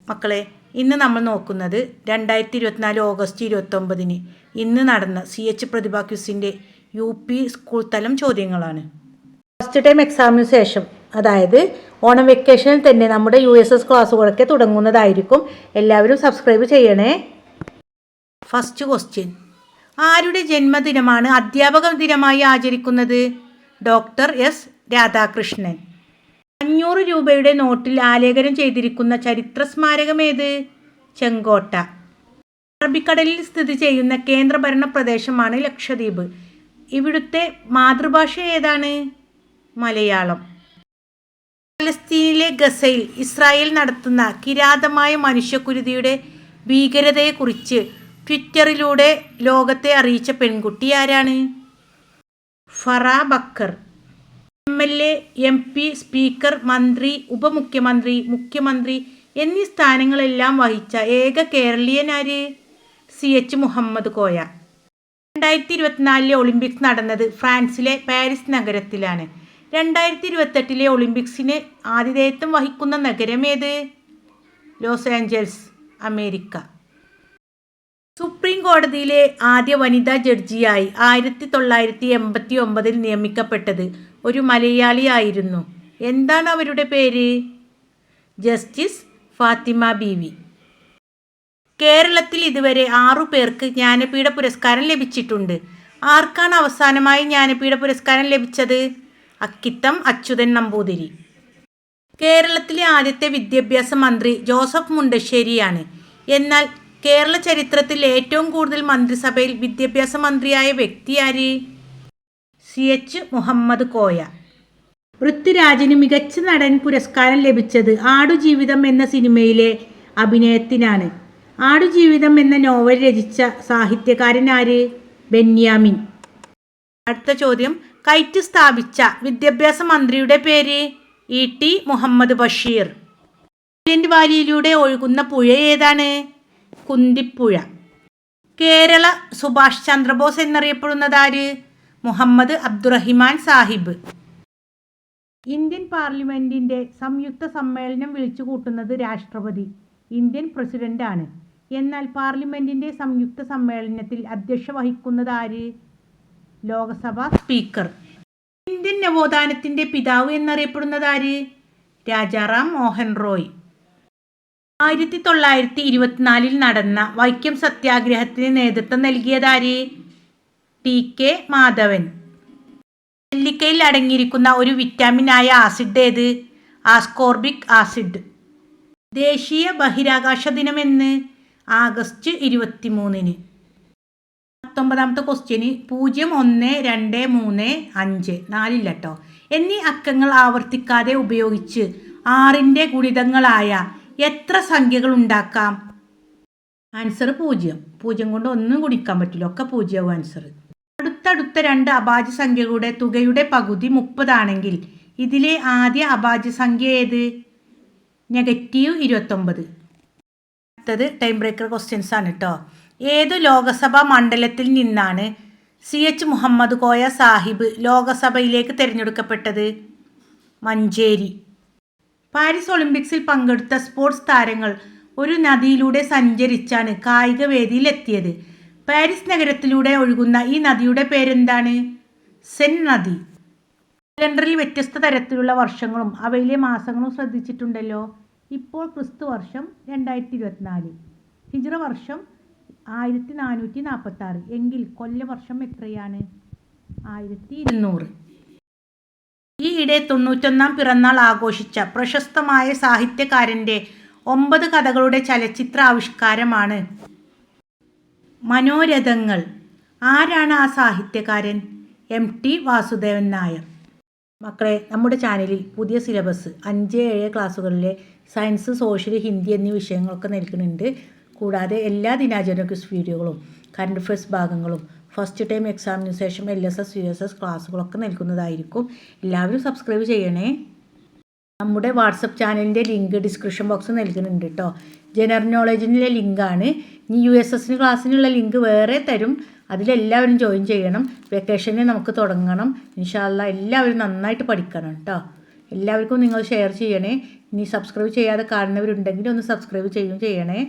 മക്കളെ, ഇന്ന് നമ്മൾ നോക്കുന്നത് 2024 ഓഗസ്റ്റ് 29 ഇന്ന് നടന്ന CH പ്രതിഭ ക്വിസിൻ്റെ UP സ്കൂൾ തലം ചോദ്യങ്ങളാണ്. ഫസ്റ്റ് ടൈം എക്സാമിന് ശേഷം, അതായത് ഓണം വെക്കേഷനിൽ തന്നെ നമ്മുടെ USS ക്ലാസ്സുകളൊക്കെ തുടങ്ങുന്നതായിരിക്കും. എല്ലാവരും സബ്സ്ക്രൈബ് ചെയ്യണേ. ഫസ്റ്റ് ക്വസ്റ്റ്യൻ: ആരുടെ ജന്മദിനമാണ് അധ്യാപക ദിനമായി ആചരിക്കുന്നത്? Doctor S Radhakrishnan. 500 രൂപയുടെ നോട്ടിൽ ആലേഖനം ചെയ്തിരിക്കുന്ന ചരിത്ര സ്മാരകമേത്? ചെങ്കോട്ട. അറബിക്കടലിൽ സ്ഥിതി ചെയ്യുന്ന കേന്ദ്രഭരണ പ്രദേശമാണ് ലക്ഷദ്വീപ്. ഇവിടുത്തെ മാതൃഭാഷ ഏതാണ്? മലയാളം. ഫലസ്തീനിലെ ഗസയിൽ ഇസ്രായേൽ നടത്തുന്ന കിരാതമായ മനുഷ്യക്കുരുതിയുടെ ഭീകരതയെക്കുറിച്ച് ട്വിറ്ററിലൂടെ ലോകത്തെ അറിയിച്ച പെൺകുട്ടി ആരാണ്? Farah Backer. MLA, MP, speaker, മന്ത്രി, ഉപമുഖ്യമന്ത്രി, മുഖ്യമന്ത്രി എന്നീ സ്ഥാനങ്ങളെല്ലാം വഹിച്ച ഏക കേരളീയൻ ആര്? CH മുഹമ്മദ് കോയ. 2024 ഒളിമ്പിക്സ് നടന്നത് ഫ്രാൻസിലെ പാരീസ് നഗരത്തിലാണ്. 2028 ഒളിമ്പിക്സിന് ആതിഥേയത്വം വഹിക്കുന്ന നഗരമേത്? Los Angeles, America. സുപ്രീം കോടതിയിലെ ആദ്യ വനിതാ ജഡ്ജിയായി 1989 നിയമിക്കപ്പെട്ടത് ഒരു മലയാളിയായിരുന്നു. എന്താണ് അവരുടെ പേര്? ജസ്റ്റിസ് ഫാത്തിമ ബീവി. കേരളത്തിൽ ഇതുവരെ 6 പേർക്ക് ജ്ഞാനപീഠ പുരസ്കാരം ലഭിച്ചിട്ടുണ്ട്. ആർക്കാണ് അവസാനമായി ജ്ഞാനപീഠ പുരസ്കാരം ലഭിച്ചത്? അക്കിത്തം അച്യുതൻ നമ്പൂതിരി. കേരളത്തിലെ ആദ്യത്തെ വിദ്യാഭ്യാസ മന്ത്രി ജോസഫ് മുണ്ടശ്ശേരിയാണ്. എന്നാൽ കേരള ചരിത്രത്തിൽ ഏറ്റവും കൂടുതൽ മന്ത്രിസഭയിൽ വിദ്യാഭ്യാസ മന്ത്രിയായ വ്യക്തി ആര്? CH മുഹമ്മദ് കോയ. പൃഥ്വിരാജിന് മികച്ച നടൻ പുരസ്കാരം ലഭിച്ചത് ആടുജീവിതം എന്ന സിനിമയിലെ അഭിനയത്തിനാണ്. ആടുജീവിതം എന്ന നോവൽ രചിച്ച സാഹിത്യകാരൻ ആര്? ബെന്യാമിൻ. അടുത്ത ചോദ്യം: കൈറ്റ് സ്ഥാപിച്ച വിദ്യാഭ്യാസ മന്ത്രിയുടെ പേര്? ET മുഹമ്മദ് ബഷീർ. സൈലന്റ് വാലിയിലൂടെ ഒഴുകുന്ന പുഴ ഏതാണ്? കുന്തിപ്പുഴ. കേരള സുഭാഷ് ചന്ദ്രബോസ് എന്നറിയപ്പെടുന്നത് ആര്? മുഹമ്മദ് അബ്ദുറഹിമാൻ സാഹിബ്. ഇന്ത്യൻ പാർലമെന്റിന്റെ സംയുക്ത സമ്മേളനം വിളിച്ചു കൂട്ടുന്നത് രാഷ്ട്രപതി, ഇന്ത്യൻ പ്രസിഡന്റ് ആണ്. എന്നാൽ പാർലമെന്റിന്റെ സംയുക്ത സമ്മേളനത്തിൽ അധ്യക്ഷത വഹിക്കുന്നത് ആര്? ലോക്സഭാ സ്പീക്കർ. ഇന്ത്യൻ നവോത്ഥാനത്തിന്റെ പിതാവ് എന്നറിയപ്പെടുന്നത് ആര്? രാജാറാം മോഹൻ റോയ്. 1924 നടന്ന വൈക്കം സത്യാഗ്രഹത്തിന് നേതൃത്വം നൽകിയതാര്? TK മാധവൻ. നെല്ലിക്കയിൽ അടങ്ങിയിരിക്കുന്ന ഒരു വിറ്റാമിനായ ആസിഡ് ഏത്? Ascorbic acid. ദേശീയ ബഹിരാകാശ ദിനം എന്ന്? ആഗസ്റ്റ് 23. 19ാമത്തെ ക്വസ്റ്റ്യന് 0, 1, 2, 3, 5 4 കേട്ടോ എന്നീ അക്കങ്ങൾ ആവർത്തിക്കാതെ ഉപയോഗിച്ച് 6ന്റെ ഗുണിതങ്ങളായ എത്ര സംഖ്യകൾ ഉണ്ടാക്കാം? ആൻസർ 0. 0 കൊണ്ട് ഒന്നും ഗുണിക്കാൻ പറ്റില്ല, ഒക്കെ 0 ആൻസർ. അടുത്തടുത്ത 2 അഭാജ്യ സംഖ്യകളുടെ തുകയുടെ പകുതി 30 ആണെങ്കിൽ ഇതിലെ ആദ്യ അഭാജ്യ സംഖ്യ ഏത്? -29. അടുത്തത് ടൈം ബ്രേക്കർ ക്വസ്റ്റ്യൻസ് ആണ് കേട്ടോ. ഏതു ലോകസഭാ മണ്ഡലത്തിൽ നിന്നാണ് CH മുഹമ്മദ് കോയ സാഹിബ് ലോകസഭയിലേക്ക് തിരഞ്ഞെടുക്കപ്പെട്ടത്? മഞ്ചേരി. പാരീസ് ഒളിമ്പിക്സിൽ പങ്കെടുത്ത സ്പോർട്സ് താരങ്ങൾ ഒരു നദിയിലൂടെ സഞ്ചരിച്ചാണ് കായിക വേദിയിലെത്തിയത്. പാരീസ് നഗരത്തിലൂടെ ഒഴുകുന്ന ഈ നദിയുടെ പേരെന്താണ്? സെൻ നദി. കലണ്ടറിൽ വ്യത്യസ്ത തരത്തിലുള്ള വർഷങ്ങളും അവയിലെ മാസങ്ങളും ശ്രദ്ധിച്ചിട്ടുണ്ടല്ലോ. ഇപ്പോൾ ക്രിസ്തു വർഷം 2024, ഹിജ്റ വർഷം 1446, എങ്കിൽ കൊല്ലവർഷം എത്രയാണ്? 1200. ഈയിടെ 91ാം പിറന്നാൾ ആഘോഷിച്ച പ്രശസ്തമായ സാഹിത്യകാരൻ്റെ 9 കഥകളുടെ ചലച്ചിത്ര ആവിഷ്കാരമാണ് മനോരഥങ്ങൾ. ആരാണ് ആ സാഹിത്യകാരൻ? MT വാസുദേവൻ നായർ. മക്കളെ, നമ്മുടെ ചാനലിൽ പുതിയ സിലബസ് 5-7 ക്ലാസ്സുകളിലെ സയൻസ്, സോഷ്യൽ, ഹിന്ദി എന്നീ വിഷയങ്ങളൊക്കെ നൽകുന്നുണ്ട്. കൂടാതെ എല്ലാ ദിനാചരണ ക്വിസ് വീഡിയോകളും കറണ്ട് അഫയേഴ്സ് ഭാഗങ്ങളും ഫസ്റ്റ് ടൈം എക്സാമിന് ശേഷം LSS USS ക്ലാസ്സുകളൊക്കെ നൽകുന്നതായിരിക്കും. എല്ലാവരും സബ്സ്ക്രൈബ് ചെയ്യണേ. നമ്മുടെ വാട്സപ്പ് ചാനലിൻ്റെ ലിങ്ക് ഡിസ്ക്രിപ്ഷൻ ബോക്സ് നൽകുന്നുണ്ട് കേട്ടോ. ജനറൽ നോളജിൻ്റെ ലിങ്കാണ്. ഇനി USS ക്ലാസ്സിനുള്ള ലിങ്ക് വേറെ തരും. അതിലെല്ലാവരും ജോയിൻ ചെയ്യണം. വെക്കേഷനിൽ നമുക്ക് തുടങ്ങണം. ഇൻഷാ അല്ലാഹ് എല്ലാവരും നന്നായിട്ട് പഠിക്കണം കേട്ടോ. എല്ലാവർക്കും നിങ്ങൾ ഷെയർ ചെയ്യണേ. ഇനി സബ്സ്ക്രൈബ് ചെയ്യാതെ കാണുന്നവരുണ്ടെങ്കിൽ ഒന്ന് സബ്സ്ക്രൈബ് ചെയ്യണേ.